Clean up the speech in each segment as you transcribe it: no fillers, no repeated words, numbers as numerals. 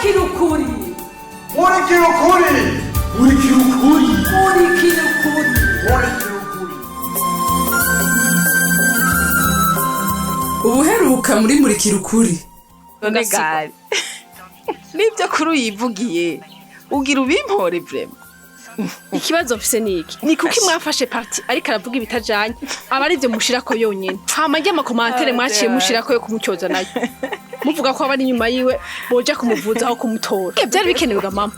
murikira ukuri murikira ukuri murikira ukuri murikira ukuri murikira ukuri. ubuheruka muri murikira ukuri none gari nibyo kuri uyivugiye ugira ubimpore vrema. Ikibazo mfise niki ni kuki mwafashe parti ariko aravuga ibitajanye aba ari byo mushirako yonyene hama njye commentaires mwaciye mushirako yo kumucyoza nayo muvuga ko abari inyuma yiwe boja kumuvuza aho kumutora byari bikenerwa mama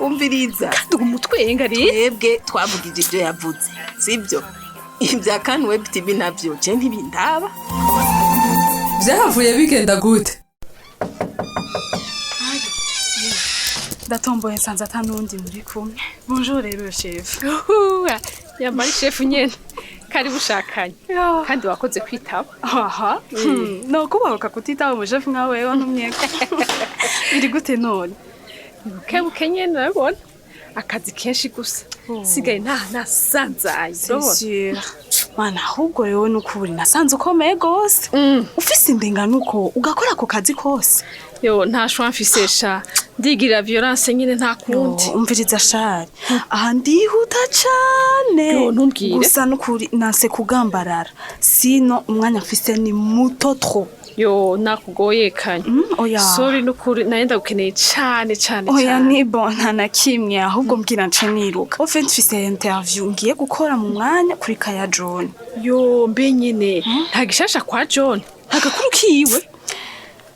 umviriza kandi umutwenga rero twebwe twavugije ibyo yavuze sibyo ibya kan web tv navyo je ntibindaba byahavuye bigenda gute? Ndatomboye nsanze atanundi muri kumwe. Bonjour rero chef. yamari chef nyene kari bushakanye kandi wakoze kwitaba. Aha. No kubaruka kutitaba mu chef nkawe wantumyeko. Biri gute none? Kebuke nyene nabona akazi kenshi gusa sigaye nasanzaye urabona. Mana ahubwo rero nukuri nasanze ukomeye gose. Ufise indengano uko ugakora ako kazi kose. Yo nta shwa mfisesha ndigira violence nyine nta kundi. Umviriza shari aha ndihuta cane. Yo ntumbwire gusa nukuri nase kugambarara sino umwanya mfise ni muto trop. Yo nakugoye kanye. Oya sorry nukuri nayenda gukeneye cane. Oya ni bon nta kimwe ahubwo mbwira nce niruka. Au fait mfise interview ngiye gukora mu mwanya kuri Kaya John. Yo mbe nyine nta gishasha kwa John agakuru kiwe.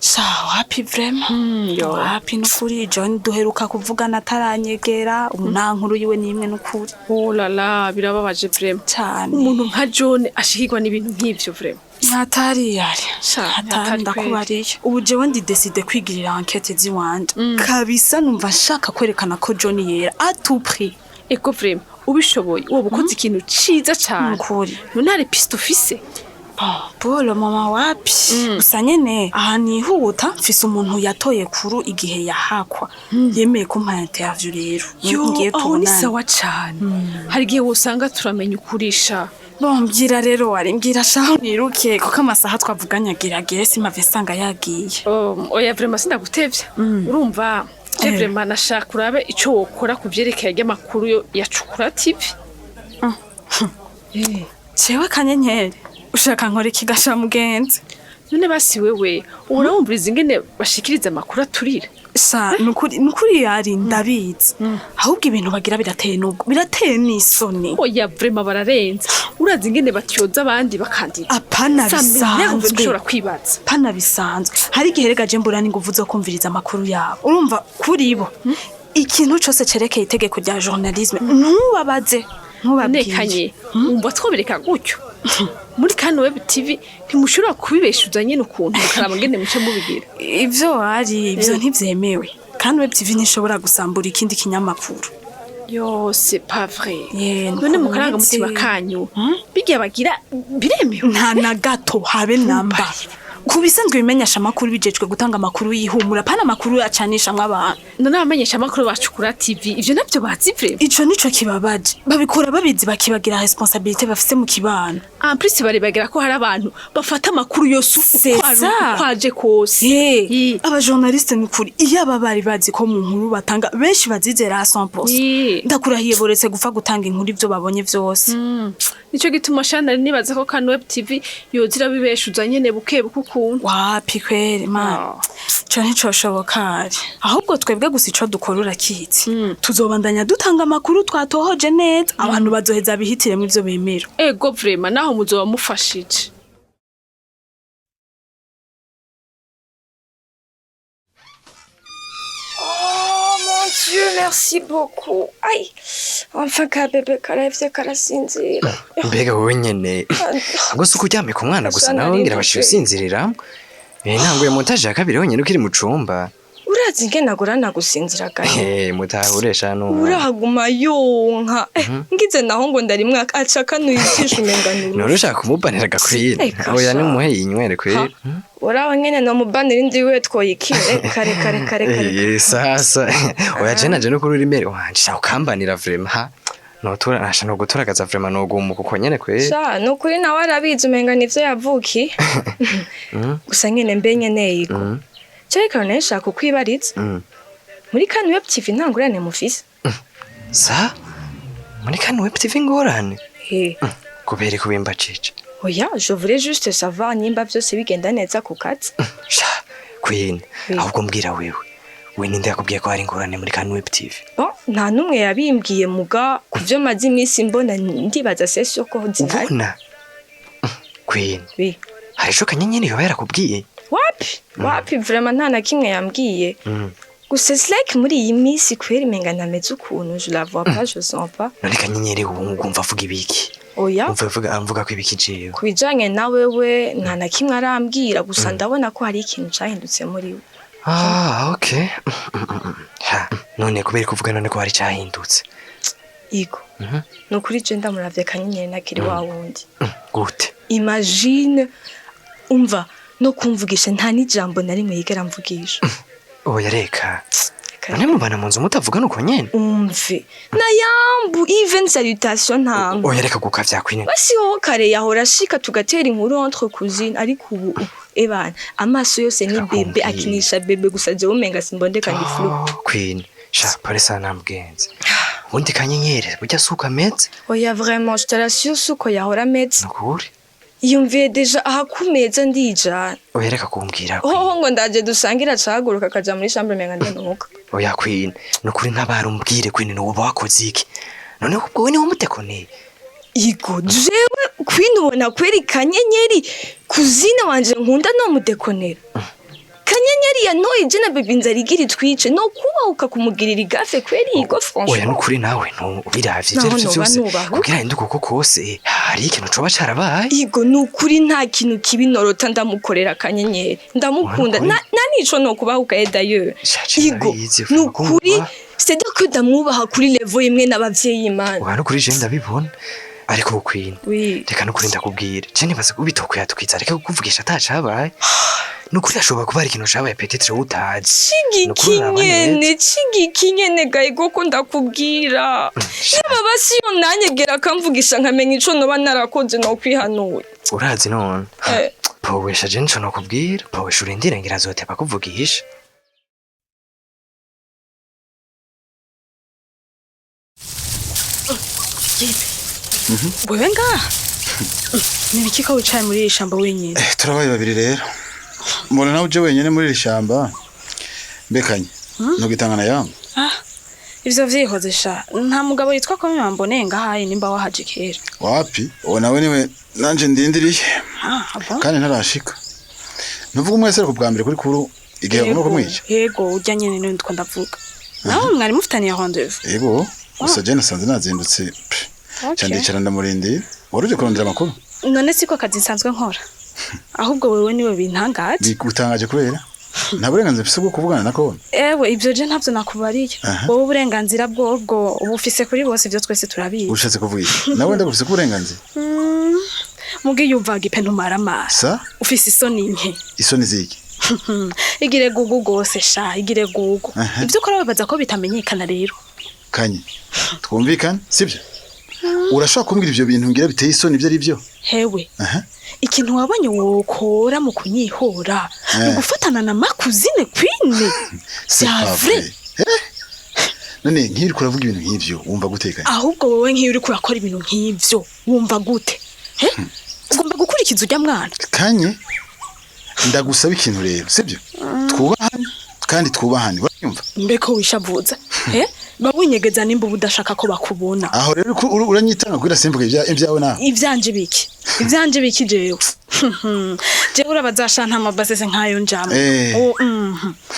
Sha wapi vraiment? Yo wapi nukuri John duheruka kuvugana ataranyegera nta nkuru yiwe nimwe nukuri. Oh la la birababaje vraiment cyane. Umuntu nka John ashikirwa n'ibintu nk'ivyo vraiment. Natari yari. Natari ndakubariye. Ubu jewe ndi decide kwigirira enquête ziwanje. Kabisa numva nshaka kwerekana ko John yera à tout prix. Eko vraiment ubishoboye uwo bukoze ikintu ciza cyane. Nukuri. None piste ufise? Polo mama wapi gusa nyene aha nihuta mfise umuntu yatoye kuru igihe yahakwa yemeye kumpa interview rero ngiye tubona ni sawa cyane hari gihe wosanga turamenya ukurisha bombwira rero wari mbwira shaho niruke kuko amasaha twavuganya giragire simave sanga yagiye oya vraiment sindagutevya urumva je vraiment nashaka urabe ico wokora kuvyerekeye y'amakuru ya Cukura TV cewe kanyenyeri ushaka nkore kigasha mugenzi none basi wewe urumviriza ingene bashikiriza amakuru aturira sa nukuri yari ndabizi ahubwo ibintu bagira birateye n'isoni oya vraiment bararenza urazi ingene batyoza abandi bakandika apana bisanzwe bishobora kwibaza apana bisanzwe hari igihe rega je mbura n'inguvu zo kumviriza amakuru yabo urumva kuri bo ikintu cyose cerekeye itegeko rya journalisme ntubabaze ntubabwire umva twobereka gutyo muri kan web tv ntimushobora kubibeshuza nyine ukuntu mukaraba ngene muce mubigira ivyo ntivyemewe kan web tv ntishobora gusambura ikindi kinyamakuru. Yo c'est pas vrai none mukaranga mutima kanyu bigiye bagira biremewe nta na gato habe namba kubisanzwe bimenyesha amakuru bijejwe gutanga amakuru yihumura pana amakuru yacanisha mw'abantu none abamenyesha amakuru bacukura TV ivyo navyo bazivre ico nico kibabaje babikora babizi bakibagira responsabilité bafise mu kibano en plus bari bagira ko hari abantu bafata amakuru yose kwaje kose aba journaliste ni kuri iyo bari bazi ko mu nkuru batanga benshi bazizera 100% ndakurahiye boretse gupfa gutanga inkuru ivyo babonye vyose nico gituma channel nibaza ko kan web TV yozira bibeshuza nyene buke bukukuntu wapi kwere man cyo nticoshoboka ahubwo twebwe gusa ico dukora urakitse tuzobandanya dutanga amakuru twatohoje neza abantu bazoheza bihitiremo ivyo bemera ego vraiment naho muzoba mufashije. Dieu, merci beaucoup. Aïe, enfin ka bebe karavye karasinzira. Mbega wowe nyene gusa uko uryamye ku mwana gusa nawe ngira bashusinzirira ntanguye montage ya kabiri wenyene ukiri mu cumba urazi ingene agorana gusinzira gahe mutahuresha n'umwana uraguma yonka ngize naho ngo ndarimwe aca kanuyishisha umenganuro none ushaka kumubanira gakwira oya nimuhe yinywere kwira uraho nyene no mubanira indiwe twoyikire kare sasa oya je no kuri rimere wanje shaka ukambanira vraiment notura nashano guturagaza vraiment no gumuka uko nyene kwira sha no kuri nawe arabizi umengana ivyo yavuki gusa nyene mbe nyene yiko Cheka nesha kukwibariza muri kani web TV ntangurane mufise Sa? Muri kani web TV ngorane? he Kubera kubimba cici. oya je voulais juste savoir nimba byose bigenda neza ku kazi Sha, Queen, ahubwo mbwira wewe. We ninde yakubwiye ko hari ingorane muri kani web TV? bon nta numwe yabimbwiye muga kuvyo mazi imisi mbona ndibaza sesio ko zihari Ubona? Queen, oui hari ico kanyenyeri yoba yarakubwiye? wapi vraiment nta na kimwe yambwiye gusa like muri iyi misi kweri menga ntameze ukuntu je la vois pas je sens pas None kanyenyeri ubu ngumva avuga ibiki? oya Mvuga ko ibiki jewe. kubijanye na wewe nta na kimwe arambwira gusa ndabona ko hari ikintu cahindutse muri we Ah, okay. Ha, none kubera kuvuga none ko hari cyahindutse. Igo nukuri je ndamuravye kanyenyeri nakiri wa wundi Gute? imagine umva no kumvugisha nta n'ijambo na rimwe yigera mvugisha Oya reka. None mubana mu nzu mutavuga nuko nyene? umve na yambu even salutation ntambo Oya reka gukavya Queen. basi ho kare yahora ashika tugatera inkuru entre cousine ariko ubu ebana amaso yose ni bebe akinisha bebe gusa je umenga simbondeka ndi flu Queen, sha pare sana mgenzi. Ubundi kanyenyeri burya suka ameze? oya vraiment je te rassure suko yahora ameze Nukuri? yumviye deja ahakumeza ndijana Oya reka kumbwira. hoho ngo ndaje dusangira cahaguruka akaja muri chambre menga ndanuka Oya Queen, nukuri ntabarumbwire Queen no uba wakoze iki? None ubwo we ni umutekone? Igo jewe Queen ubona kweri kanyenyeri kuzine wanje nkunda no mudekonera kanyenyeri yantoye je na bebe inzara igira itwice no kubahuka kumugirira igafe kweri Igo Oya franchement nukuri nawe no ubiravye Naho ivyo byose nubaha. kugira induko kose hari ikintu coba carabaye. Igo nukuri nta kintu kibi norota ndamukorera kanyenyeri ndamukunda na nico no kubahuka d'ailleurs Igo nukuri c'est-à-dire que ndamubaha kuri level imwe n'abavyeyi imana Oya nukuri je ndabibona. Ariko Queen, oui reka nukuri ndakubwira. Je nibaza kubitokuya tukwiza reka kuvugisha atacabaye. Nukuri ashobora kuba ari ikintu cabaye peut-être utazi. Chigikinyene gaego ko ndakubwira niba basi yo nanyegera akamvugisha nkamenya ico noba narakoze no kwihanura Urazi none. Powesha je nico nokubwira. Powesha urindire ngira azoteba kuvugisha. wewe ngaha nibiki ko wicaye muri iri shamba wenyine Turabaye babiri rero. Mbona nawe uje wenyene muri iri shamba. Mbekanye. Ntugitangana yangu. ivyo vyihoze sha nta mugabo yitwa ko mboneye ngahaye nimba wahaje kera Wapi? Uwo nawe niwe nanje ndindiriye. Kandi ntarashika. Nuvuga umwese ariko bwa mbere kuri kuru igihe uno kumwica. yego urya nyene niwe ndiko ndavuga nawe mwari mufitaniye rendez-vous Yego. Gusa je nasanze nazindutse. Cyandicara ndamurindira. Waruje kurondera amakuru? none siko kazi nsanzwe nkora ahubwo wewe niwe bintangaje Bigutangaje kubera nta burenganzira mfise bwo kuvugana na kone. ewe ivyo je ntavyo nakubariye wowe uburenganzira bwobwo ubufise kuri bose ivyo twese turabizi Ushatse kuvuga iki? Nawe ndagufise uburenganzira. mugiye uvaga ipe ntumara amaso Sa? ufise isoni nke Isoni ziki? igire gugu gose sha igire gugu ivyo ukora babaza ko bitamenyekana rero Kanye. Twumvikana, sibyo? Urashaka kumbwira ivyo bintu ngira biteye isoni ivyo ari byo? hewe ikintu wabonye wokora mu kunyihora ni gufatana na makuzine Queen C'est pas vrai. None nkiri kuravuga ibintu nk'ivyo wumva gutekanye? ahubwo wowe nk'iyo uri kurakora ibintu nk'ivyo wumva gute ugomba gukurikiza ujya mwana Kanye. Ndagusaba ikintu rero, sibyo? Twubahane kandi twubahane, uranyumva? mbeko wishavuza bawinyegeza nimba udashaka ko bakubona Aho rero uranyitanga kugira simvuga ibyawe nawe. ivyanje biki jewe jewe urabazashanta amabasese nkayo njama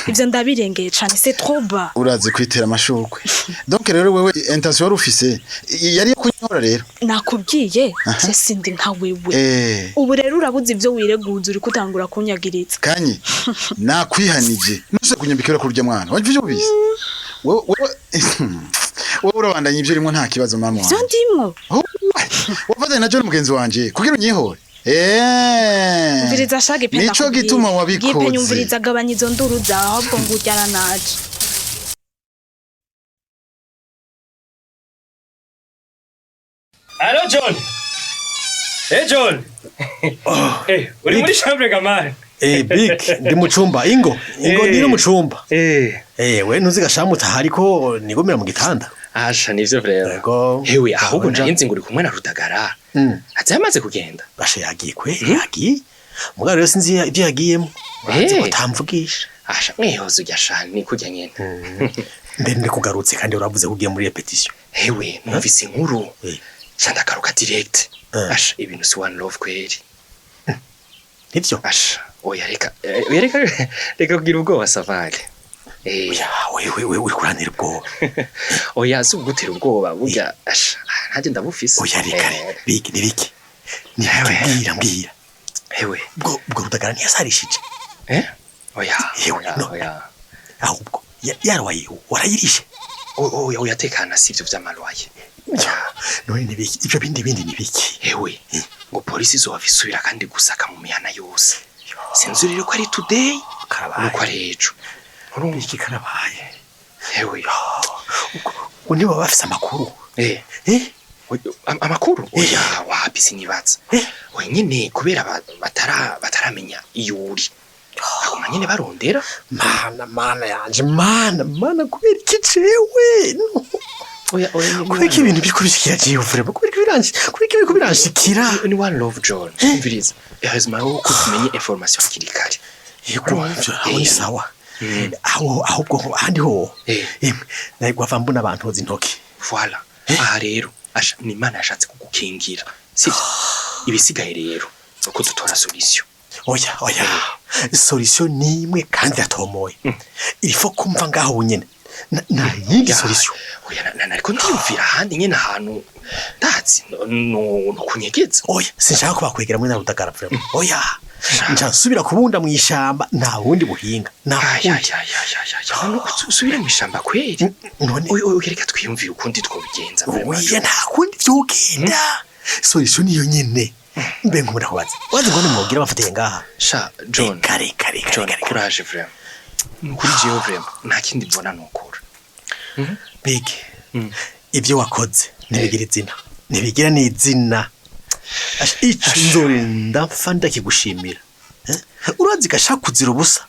ivyo ndabirengeye cane c'est trop bas Urazi kwitera amashukwe. Donc rero wewe intention wari ufise yari kunyora rero. nakubwiye je sindi nka wewe ubu rero urabuze ivyo wireguza uri kutangura kunyagiriza Kanye. Nakwihanije. Nuse kunyambikira kurya mwana. Wajije ubizi. Wowe urabandanya ibyo urimo nta kibazo mama wanjye. Ivyo ndimo. Wafata na John mugenzi wanje kugira unyihore. Umviriza shage penda. Nico gituma wabikoze. Gipe nyumviriza gabanya izo nduru zawe ahubwo ngujyana naje. Allo John. John. Uri muri chambre gamani. Big ndi mu cumba ingo ndi mu cumba. We ntuzi gashamu tahari ko nigomera mu gitanda. Asha nivyo vrero. Yego. Hewe ahubwo nzi nguri kumwe na Rutagara. Azamaze kugenda. Bashe yagiye kwe yagiye. Mugabo rero sinzi ibyo yagiyemo. Bazi utamvugisha. Asha mwihozo ujyashani kujya nyene. Mbere ndikugarutse kandi uravuze kugiye muri repetition. Hewe numvise inkuru. Chandagaruka direct. Asha ibintu si one love kweri. Nivyo. Asha oya reka kugira ubwoba savage. Oya we kuranira ubwoba. Oya si ugutera ubwoba burya asha ntaje ndabufise. Oya reka biki nibiki. Mbwira. Hewe ubwo Rutagara ntiyasarishije. Oya. Ahubwo yarwaye warayirishe. Oya tekana sivyo vyamalwaye. None nibiki ibyo bindi nibiki. Hewe ngo polisi zo bafisubira kandi gusaka mu mihana yose. Sinzi rero ko ari today nuko ari ejo. Urumva karabaye. Hewe ubwo niba bafise amakuru. Amakuru oya wapi sinibatsa. Wenyine kubera bataramenya iyuri. Akoma nyene barondera. Mana yanje mana kubera igicewe. Oya kubera ibintu biri kubishikira jiyo vrema kubera ibintu biranshikira. Ni one love John. Umviriza. Ehezma uko tumenye information kirikari. Yego aho ni sawa. Ahubwo ahandi ho. Nayigwa vambona abantu hoza intoki. Voilà. Aha rero asha ni Imana yashatse kugukingira. Sivyo? Ibisigaye rero uko dutora solution. Oya. Solution ni imwe kandi atomoye. Irifo kumva ngaho nyene. Na yindi solution. Oya nariko ndiyumvira handi nyene ahantu ndazi no kunyegeza. Oya sinshaka kuba kwegera muri Rutagara vrema. Oya. Njansubira kubunda mu ishamba nta wundi buhinga. Usubira mu ishamba kweri. None reka twiyumvire ukundi twobigenza vrema. Oya nta kundi vyogenda. Solution niyo nyene. Mbe ngumura kubaza. Wazi ngo nimubwira bafatiye ngaha. Sha John. Kare. John courage vrema. Kuri jewe vrema nta kindi mbona nokora. Big. Ibyo wakoze nibigira izina. Nibigira n'izina. Ico nzorinda mfanda kigushimira. Urazi gashaka kuzira ubusa.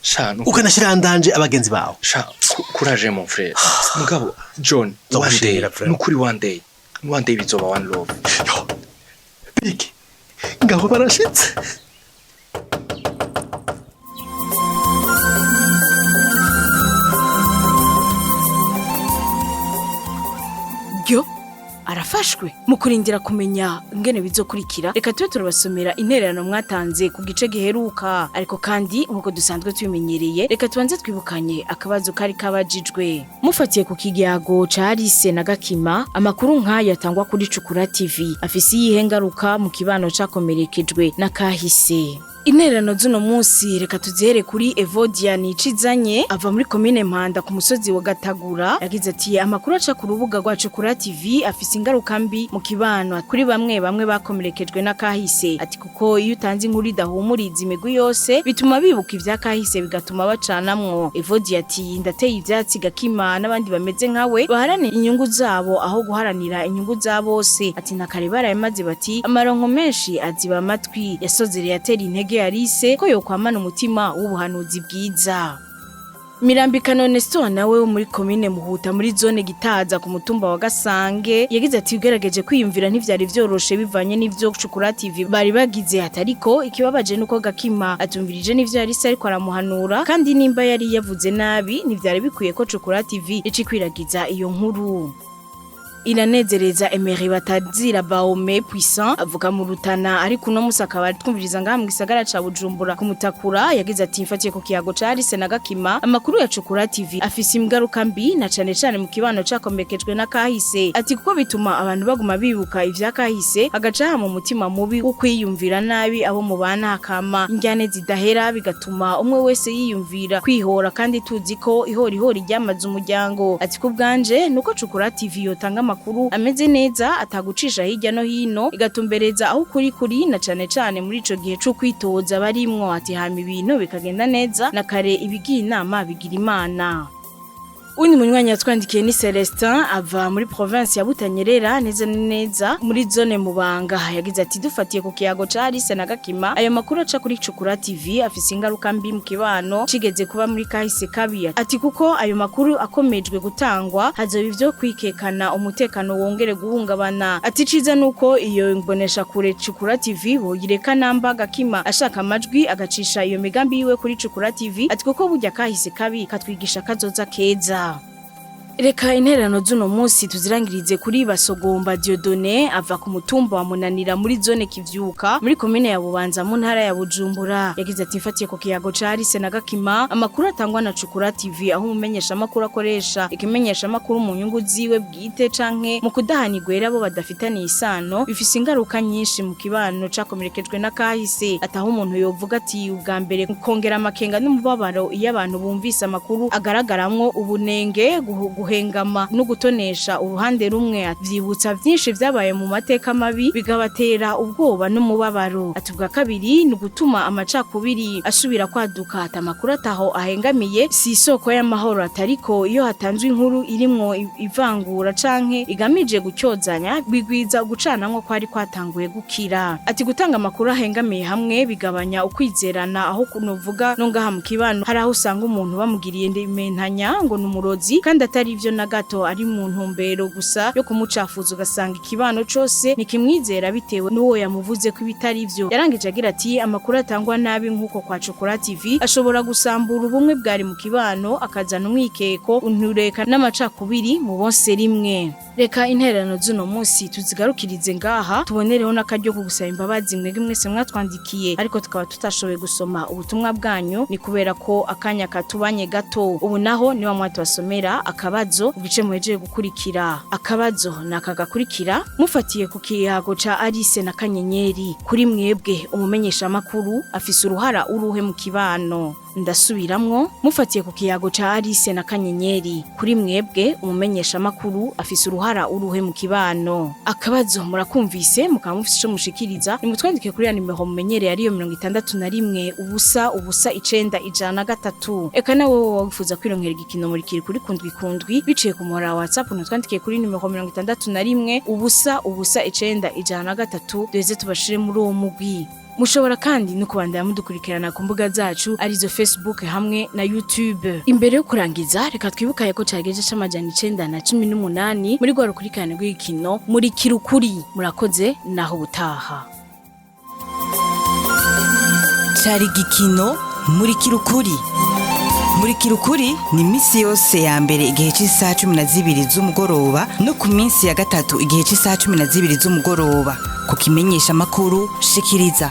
Sha ukanashira ndanje abagenzi bawe. Sha courage mon frère. Mugabo John one day bizoba one love. Big. Ngaho barashitse. Gyo arafashwe mu kurindira kumenya ngene bizokurikira. Reka tube turabasomera intererano mwatanze ku gice giheruka, ariko kandi nkuko dusanzwe tubimenyereye reka tubanze twibukanye akabazo kari kabajijwe. Mufatiye ku kigiago ca Alice na Gakima, amakuru nk'aya yatangwa kuri Cukura TV afise iyihe ngaruka mu kibano cakomerekejwe na kahise. Intererano z'uno munsi reka tuzihere kuri Evodia nicizanye ava muri commune Mpanda ku musozi wa Gatagura. Yagize ati amakuru aca ku rubuga rwa Cukura TV afise ingaruka mbi mu kibano kuri bamwe bakomerekejwe na kahise. Ati kuko iyo utanze inkuru idahumuriza imigwi yose bituma bibuka ivya kahise bigatuma bacanamwo. Evodia ati ndateye ivyatsi Gakima n'abandi bameze nkawe baharanira inyungu zabo aho guharanira inyungu za bose. Ati nakarebara yamaze bati amaronko menshi aziba amatwi. Yasozereye atera intege Alice ko yokwamana umutima w'ubuhanuzi bwiza. Mirambikano Nestor nawe wo muri commune Muhuta muri zone Gitaza ku mutumba wa Gasange yagize ati ugerageje kwiyumvira ntivyari vyoroshe bivanye n'ivyo Cukura TV bari bagize atariko ikibabaje nuko Gakima atumvirije n'ivyo Alice ariko aramuhanura kandi nimba yari yavuze nabi ntivyari bikwiye ko Cukura TV icikwiragiza iyo nkuru. Iranezereza Emery batazira Baome Puissant avuga mu Rutana ariko no musaka bari twumviriza ngaha mu gisagara ca Bujumbura ku Mutakura. Yagize ati mfatiye ku kiyago ca Alice na Gakima amakuru ya Cukura TV afise ingaruka mbi na cane mu kibano cakomekejwe na kahise. Ati kuko bituma abantu baguma bibuka ivya kahise agacaha mu mutima mubi ukwiyumvira nabi abo mubana hakama injyane zidahera bigatuma umwe wese yiyumvira kwihora kandi tuzi ko ihori ryamaze umuryango. Ati kubganje nuko Cukura TV yotanga amakuru ameze neza atagucisha hirya no hino igatumbereza aho kuri na cane muri ico gihe cyo kwitoza barimwo. Ati hama ibintu bikagenda neza na kare ibigiye inama bigira imana. Undi munywanyi yatwandikiye ni Celestin ava muri province ya Butanyerera neza muri zone Mubanga yagize ati dufatiye ku kiyago ca Alice na Gakima ayo makuru aca kuri Cukura TV afise ingaruka mbi mu kibano cigeze kuba muri kahise kabi ati kuko ayo makuru akomejwe gutangwa hazoba ivyo kwikekana umutekano wongere guhungabana ati ciza nuko iyo mbonesha kure Cukura TV boyireka namba Gakima ashaka amajwi agacisha iyo migambi yiwe kuri Cukura TV ati kuko burya kahise kabi katwigisha kazoza keza. Reka intererano z'uno munsi tuzirangirize kuri Basogomba Dieudonné ava ku mutumba wa Munanira muri zone Kivyuka muri commune ya Bubanza mu ntara ya Bujumbura yagize ati mfatiye ku kiyago ca Alice na Gakima amakuru atangwa na Cukura TV aho umumenyesha amakuru akoresha ikimenyesha amakuru mu nyungu ziwe bwite canke mu kudahanigwera abo badafitaniye isano bifise ingaruka nyinshi mu kibano cakomerekejwe na kahise ataho umuntu yovuga ati ubwa mbere kongera amakenga n'umubabaro iyo abantu bumvise amakuru agaragaramwo ubunenge guhengama no gutonesha uruhande rumwe avyibutsa vyinshi vyabaye mu mateka mabi bigabatera ubwoba n'umubabaro atubwa kabiri ni gutuma amacakubiri asubira kwaduka atamakuru ataho ahengamiye si isoko y'amahoro atariko iyo hatanzwe inkuru irimwo ivangura canke igamije gucyozanya bigwiza gucanamwo kwari kwatanguye gukira ati gutanga amakuru ahengamiye hamwe bigabanya ukwizerana aho kunovuga no ngaha mu kibano hari aho usanga umuntu bamugiriye ndementanya ngo numurozi kandi atari ivyo na gato ari mu ntumbero gusa yo kumucafuza ugasanga ikibano cose nikimwizera bitewe n'uwo yamuvuze ko ibitari ivyo yarangije agira ati amakuru atangwa nabi nkuko kwa Cukura TV ashobora gusambura ubumwe bwari mu kibano akazana umwikeko untureka n'amacakubiri mu bonse rimwe. Reka intererano z'uno munsi tuzigarukirize ngaha tubonereho n'akaryo ko gusaba imbabazi mwege mwese mwatwandikiye ariko tukaba tutashoboye gusoma ubutumwa bwanyu ni kubera ko akanya katubanye gato ubu naho niwa mwatubasomera akabazo ugice muhejeje gukurikira akabazo nakagakurikira mufatiye ku kiyago ca Alice na Kanyenyeri kuri mwebwe umumenyesha makuru afise uruhara uruhe mu kibano ndasubiramwo mufatiye ku kiyago ca Alice na Kanyenyeri kuri mwebwe umumenyesha makuru afise uruhara uruhe mu kibano akabazo murakumvise mukaba mufise ico mushikiriza nimutwandike kuri ya nimero mumenyereye ariyo 61 ubusa 9 eka nawe wifuza kwironkera igikino muri kiri kuri kundwi biciye ku muhora wa WhatsApp nutwandike kuri nimero 61 ubusa 9 duheze tubashire muri uwo mugwi. Mushobora kandi no kubandanya mudukurikirana ku mbuga zacu arizo Facebook hamwe na YouTube. Imbere yo kurangiza reka twibukaye ko cageje c'amajana 918 muri gwa rukurikirana rw'igikino Murikira Ukuri. Murakoze naho butaha. Cari gikino Murikira Ukuri. Murikira Ukuri ni misi yose ya mbere igihe cy'isaha 12 z'umugoroba no ku minsi ya gatatu igihe cy'isaha 12 z'umugoroba ku kimenyesha makuru shikiriza.